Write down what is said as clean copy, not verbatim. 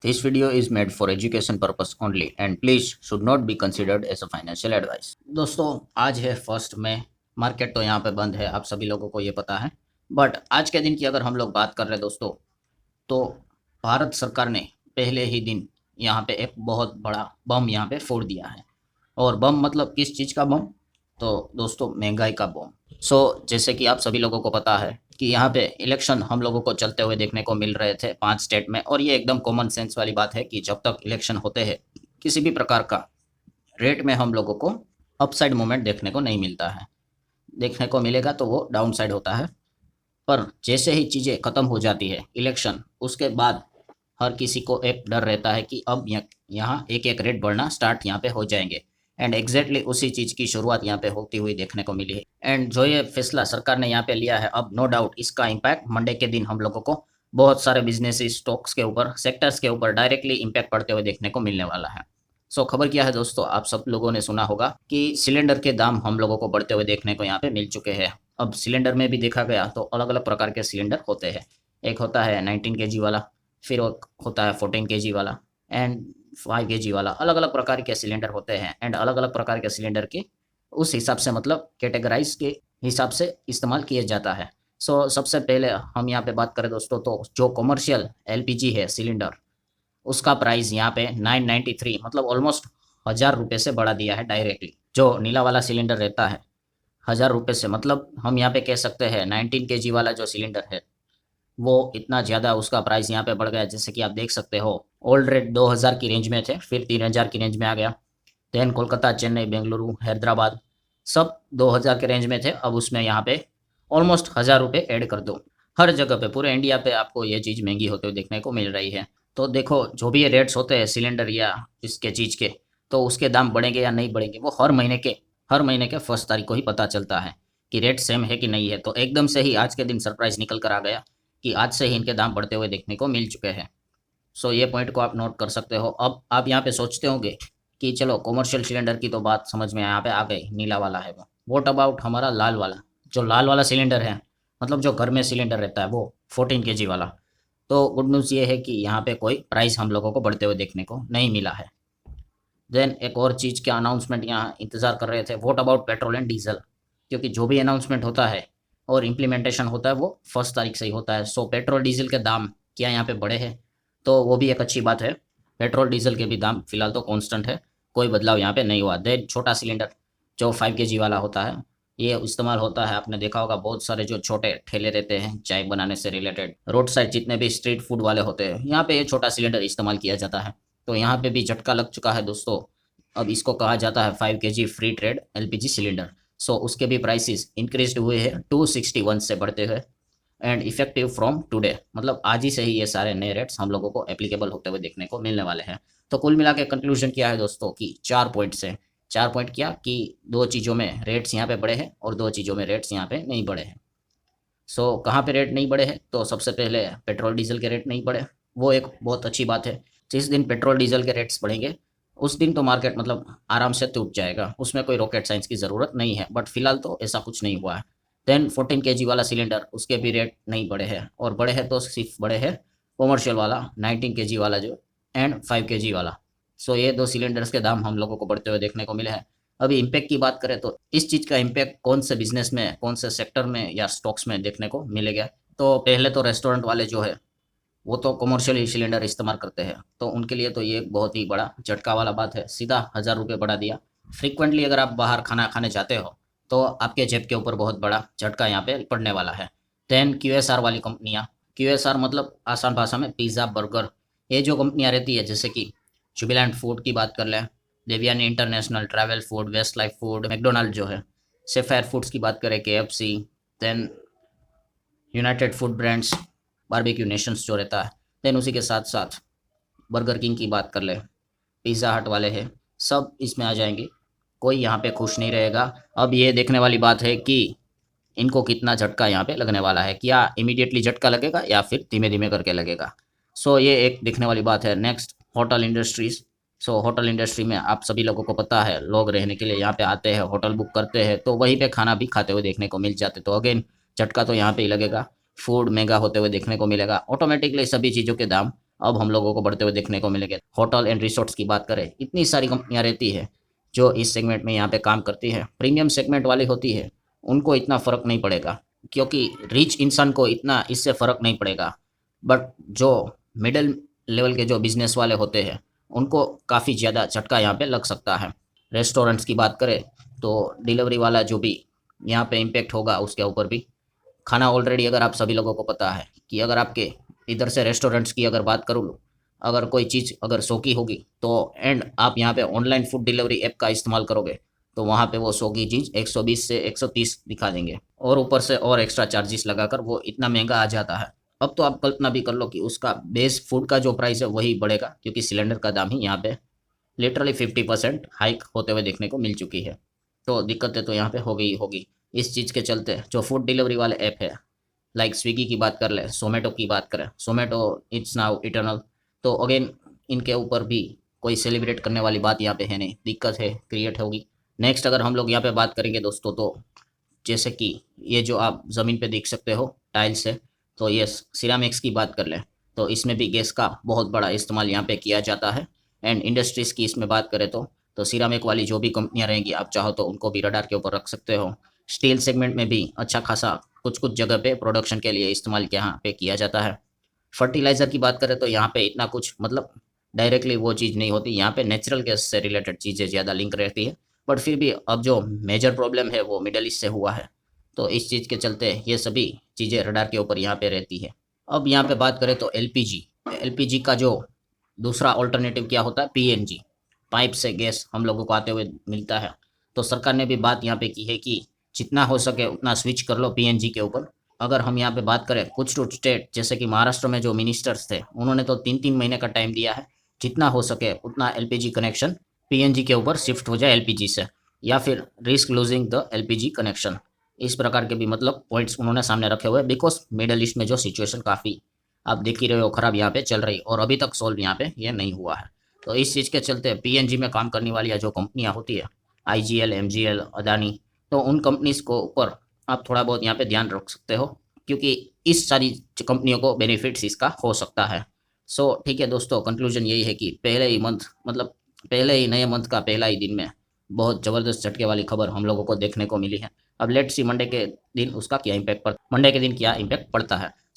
This video is made for education purpose only and please should not be considered as a financial advice। दोस्तों आज है 1 मई। Market तो यहाँ पे बंद है, आप सभी लोगों को ये पता है। बट आज के दिन की अगर हम लोग बात कर रहे हैं दोस्तों, तो भारत सरकार ने पहले ही दिन यहाँ पे एक बहुत बड़ा बम यहाँ पे फोड़ दिया है। और बम मतलब किस चीज़ का बम? तो दोस्तों महंगाई का बम। जैसे कि आप सभी लोगों को पता है कि यहाँ पे इलेक्शन हम लोगों को चलते हुए देखने को मिल रहे थे 5 स्टेट में, और ये एकदम कॉमन सेंस वाली बात है कि जब तक इलेक्शन होते हैं किसी भी प्रकार का रेट में हम लोगों को अपसाइड मूवमेंट देखने को नहीं मिलता है। देखने को मिलेगा तो वो डाउन साइड होता है। पर जैसे ही चीज़ें ख़त्म हो जाती है इलेक्शन, उसके बाद हर किसी को एक डर रहता है कि अब यहाँ एक एक रेट बढ़ना स्टार्ट यहाँ पे हो जाएंगे। एंड एग्जैक्टली उसी चीज़ की शुरुआत यहाँ पे होती हुई देखने को मिली है। एंड जो ये फैसला सरकार ने यहाँ पे लिया है, अब नो डाउट इसका इम्पैक्ट मंडे के दिन हम लोगों को बहुत सारे बिजनेस स्टॉक्स के ऊपर, सेक्टर्स के ऊपर डायरेक्टली इम्पैक्ट पड़ते हुए देखने को मिलने वाला है। खबर क्या है दोस्तों, आप सब लोगों ने सुना होगा कि सिलेंडर के दाम हम लोगों को बढ़ते हुए देखने को यहाँ पे मिल चुके हैं। अब सिलेंडर में भी देखा गया तो अलग अलग प्रकार के सिलेंडर होते हैं। एक होता है 19 kg वाला, फिर एक होता है 14 kg वाला एंड 5 kg वाला। अलग अलग प्रकार के सिलेंडर होते हैं एंड अलग अलग प्रकार के सिलेंडर के उस हिसाब से मतलब कैटेगराइज के हिसाब से इस्तेमाल किया जाता है। सबसे पहले हम यहाँ पे बात करें दोस्तों, तो जो कॉमर्शियल एलपीजी है सिलेंडर, उसका प्राइस यहाँ पे 993 मतलब ऑलमोस्ट 1000 रुपये से बढ़ा दिया है डायरेक्टली। जो नीला वाला सिलेंडर रहता है 1000 रुपये से, मतलब हम यहाँ पे कह सकते हैं 19 kg वाला जो सिलेंडर है वो इतना ज़्यादा उसका प्राइस यहाँ पे बढ़ गया। जैसे कि आप देख सकते हो, ओल्ड रेट 2000 की रेंज में थे, फिर 3000 की रेंज में आ गया। देन कोलकाता, चेन्नई, बेंगलुरु, हैदराबाद सब 2000 के रेंज में थे। अब उसमें यहाँ पे ऑलमोस्ट 1000 रुपये ऐड कर दो। हर जगह पे पूरे इंडिया पे आपको ये चीज़ महंगी होते हुए देखने को मिल रही है। तो देखो, जो भी ये रेट्स होते हैं सिलेंडर या इसके चीज़ के, तो उसके दाम बढ़ेंगे या नहीं बढ़ेंगे वो हर महीने के 1 तारीख को ही पता चलता है कि रेट सेम है कि नहीं है। तो एकदम से ही आज के दिन सरप्राइज निकल कर आ गया कि आज से ही इनके दाम बढ़ते हुए देखने को मिल चुके हैं। ये पॉइंट को आप नोट कर सकते हो। अब आप यहाँ पे सोचते होंगे कि चलो कॉमर्शियल सिलेंडर की तो बात समझ में यहाँ पे आ गई, नीला वाला है वो। वॉट अबाउट हमारा लाल वाला? जो लाल वाला सिलेंडर है, मतलब जो घर में सिलेंडर रहता है वो 14 kg वाला, तो गुड न्यूज़ ये है कि यहाँ पे कोई प्राइस हम लोगों को बढ़ते हुए देखने को नहीं मिला है। देन एक और चीज़ के अनाउंसमेंट यहाँ इंतज़ार कर रहे थे, what about petrol and diesel? क्योंकि जो भी अनाउंसमेंट होता है और इम्प्लीमेंटेशन होता है वो 1 तारीख से ही होता है। पेट्रोल डीजल के दाम क्या यहाँ पे बढ़े हैं? तो वो भी एक अच्छी बात है। पेट्रोल डीजल के भी दाम फिलहाल तो कांस्टेंट है, कोई बदलाव यहाँ पे नहीं हुआ। देन छोटा सिलेंडर जो 5 kg वाला होता है, ये इस्तेमाल होता है, आपने देखा होगा बहुत सारे जो छोटे ठेले रहते हैं चाय बनाने से रिलेटेड, रोड साइड जितने भी स्ट्रीट फूड वाले होते हैं, यहाँ पे ये छोटा सिलेंडर इस्तेमाल किया जाता है। तो यहाँ पे भी झटका लग चुका है दोस्तों। अब इसको कहा जाता है 5 kg free trade LPG cylinder. उसके भी प्राइसेस इंक्रीज हुए हैं 261 से बढ़ते हुए एंड इफेक्टिव फ्रॉम टुडे, मतलब आज ही से ही ये सारे नए रेट्स हम लोगों को एप्लीकेबल होते हुए देखने को मिलने वाले हैं। तो कुल मिला के कंक्लूजन क्या है दोस्तों कि 4 पॉइंट से 4 पॉइंट क्या कि 2 चीज़ों में रेट्स यहाँ पे बढ़े हैं और 2 चीज़ों में रेट्स यहाँ पे नहीं बढ़े हैं। कहाँ पे रेट नहीं बढ़े हैं? तो सबसे पहले पेट्रोल डीजल के रेट नहीं बढ़े, वो एक बहुत अच्छी बात है। जिस दिन पेट्रोल डीजल के रेट्स बढ़ेंगे उस दिन तो मार्केट मतलब आराम से टूट जाएगा, उसमें कोई रॉकेट साइंस की ज़रूरत नहीं है। बट फिलहाल तो ऐसा कुछ नहीं हुआ है। देन 14 kg वाला सिलेंडर, उसके भी रेट नहीं बढ़े हैं, और बढ़े हैं तो सिर्फ बढ़े हैं कॉमर्शियल वाला 19 kg वाला जो एंड 5 kg वाला। ये 2 सिलेंडर्स के दाम हम लोगों को बढ़ते हुए देखने को मिले हैं। अभी इम्पैक्ट की बात करें तो इस चीज़ का इम्पैक्ट कौन से बिजनेस में, कौन से सेक्टर में या स्टॉक्स में देखने को मिलेगा? तो पहले तो रेस्टोरेंट वाले जो है वो तो कमर्शियल ही सिलेंडर इस्तेमाल करते हैं, तो उनके लिए तो ये बहुत ही बड़ा झटका वाला बात है। सीधा 1000 रुपये बढ़ा दिया। फ्रीक्वेंटली अगर आप बाहर खाना खाने जाते हो तो आपके जेब के ऊपर बहुत बड़ा झटका यहाँ पे पड़ने वाला है। देन क्यूएसआर वाली कंपनियाँ, क्यूएसआर मतलब आसान भाषा में पिज़्ज़ा, बर्गर, ये जो कंपनियाँ रहती है, जैसे कि जुबिलेंट फूड की बात कर लें, Devyani International, Travel Food, Westlife Food, McDonald जो है, सेफायर फूड्स की बात करें, KFC, then United Food Brands, Barbeque Nations जो रहता है, देन उसी के साथ साथ बर्गर किंग की बात कर ले, पिज़्ज़ा हट वाले हैं, सब इसमें आ जाएंगे। कोई यहाँ पे खुश नहीं रहेगा। अब ये देखने वाली बात है कि इनको कितना झटका यहाँ पे लगने वाला है, क्या इमीडिएटली झटका लगेगा या फिर धीमे धीमे करके लगेगा। ये एक देखने वाली बात है। Next, hotel industries. Hotel industry में आप सभी लोगों को पता है, लोग रहने के लिए यहाँ पे आते हैं, होटल बुक करते हैं, तो वहीं पे खाना भी खाते हुए देखने को मिल जाते, तो अगेन झटका तो यहाँ पे ही लगेगा। फूड महंगा होते हुए देखने को मिलेगा, ऑटोमेटिकली सभी चीज़ों के दाम अब हम लोगों को बढ़ते हुए देखने को मिलेंगे। होटल एंड रिसोर्ट्स की बात करें, इतनी सारी कंपनियां रहती है जो इस सेगमेंट में यहाँ पे काम करती है। प्रीमियम सेगमेंट वाली होती है, उनको इतना फ़र्क नहीं पड़ेगा क्योंकि रिच इंसान को इतना इससे फ़र्क नहीं पड़ेगा। बट जो मिडिल लेवल के जो बिजनेस वाले होते हैं, उनको काफ़ी ज़्यादा झटका यहाँ पे लग सकता है। रेस्टोरेंट्स की बात करें तो डिलीवरी वाला जो भी यहाँ पे इम्पेक्ट होगा उसके ऊपर भी। खाना ऑलरेडी अगर आप सभी लोगों को पता है कि अगर आपके इधर से रेस्टोरेंट्स की अगर बात करूँ, अगर कोई चीज़ अगर सौ की होगी तो एंड आप यहाँ पे ऑनलाइन फूड डिलीवरी ऐप का इस्तेमाल करोगे तो वहाँ पे वो 100 की चीज़ 120 से 130 दिखा देंगे, और ऊपर से और एक्स्ट्रा चार्जेस लगाकर वो इतना महंगा आ जाता है। अब तो आप कल्पना भी कर लो कि उसका बेस फूड का जो प्राइस है वही बढ़ेगा, क्योंकि सिलेंडर का दाम ही यहाँ पे लिटरली 50% हाइक होते हुए देखने को मिल चुकी है। तो दिक्कतें तो यहाँ पे हो गई होगी। इस चीज़ के चलते जो फूड डिलीवरी वाले ऐप है, लाइक स्विगी की बात कर ले, जोमेटो की बात करें, जोमेटो इट्स नाउ इटर्नल, तो अगेन इनके ऊपर भी कोई सेलिब्रेट करने वाली बात यहाँ पे है नहीं, दिक्कत है क्रिएट होगी। नेक्स्ट अगर हम लोग यहाँ पे बात करेंगे दोस्तों, तो जैसे कि ये जो आप ज़मीन पे देख सकते हो टाइल्स है, तो ये सिरामिक्स की बात कर लें तो इसमें भी गैस का बहुत बड़ा इस्तेमाल यहाँ पे किया जाता है। एंड इंडस्ट्रीज़ की इसमें बात करें तो सिरामिक वाली जो भी कंपनियाँ रहेंगी, आप चाहो तो उनको भी रडार के ऊपर रख सकते हो। स्टील सेगमेंट में भी अच्छा खासा कुछ कुछ जगह पे प्रोडक्शन के लिए इस्तेमाल यहाँ पे किया जाता है। फर्टिलाइज़र की बात करें तो यहाँ पे इतना कुछ मतलब डायरेक्टली वो चीज़ नहीं होती, यहाँ पे नेचुरल गैस से रिलेटेड चीज़ें ज़्यादा लिंक रहती है। बट फिर भी अब जो मेजर प्रॉब्लम है वो मिडल ईस्ट से हुआ है, तो इस चीज़ के चलते ये सभी चीज़ें रडार के ऊपर यहाँ पे रहती है। अब यहाँ पे बात करें तो एलपीजी, एलपीजी का जो दूसरा ऑल्टरनेटिव क्या होता है, पीएनजी, पाइप से गैस हम लोगों को आते हुए मिलता है। तो सरकार ने भी बात यहाँ पे की है कि जितना हो सके उतना स्विच कर लो पीएनजी के ऊपर। अगर हम यहाँ पे बात करें कुछ टू स्टेट, जैसे कि महाराष्ट्र में जो मिनिस्टर्स थे उन्होंने तो 3-3 महीने का टाइम दिया है, जितना हो सके उतना एलपीजी कनेक्शन पीएनजी के ऊपर शिफ्ट हो जाए एलपीजी से, या फिर risk losing the LPG connection. इस प्रकार के भी मतलब पॉइंट्स उन्होंने सामने रखे हुए, बिकॉज मिडल ईस्ट में जो सिचुएशन काफ़ी आप देख ही रहे हो खराब यहाँ पे चल रही, और अभी तक सॉल्व यहाँ पे ये नहीं हुआ है। तो इस चीज़ के चलते पीएनजी में काम करने वाली जो कंपनियाँ होती है, आईजीएल, एमजीएल, अदानी, तो उन कंपनीज को ऊपर आप थोड़ा बहुत यहाँ पे ध्यान रख सकते हो, क्योंकि इस सारी कंपनियों को बेनिफिट्स इसका हो सकता है। सो ठीक है दोस्तों, कंक्लूजन यही है कि पहले ही मंथ मतलब पहले ही नए मंथ का पहला ही दिन में बहुत ज़बरदस्त झटके वाली खबर हम लोगों को देखने को मिली है। अब लेट्स सी मंडे के दिन उसका क्या इम्पैक्ट मंडे के दिन क्या इम्पैक्ट पड़ता है।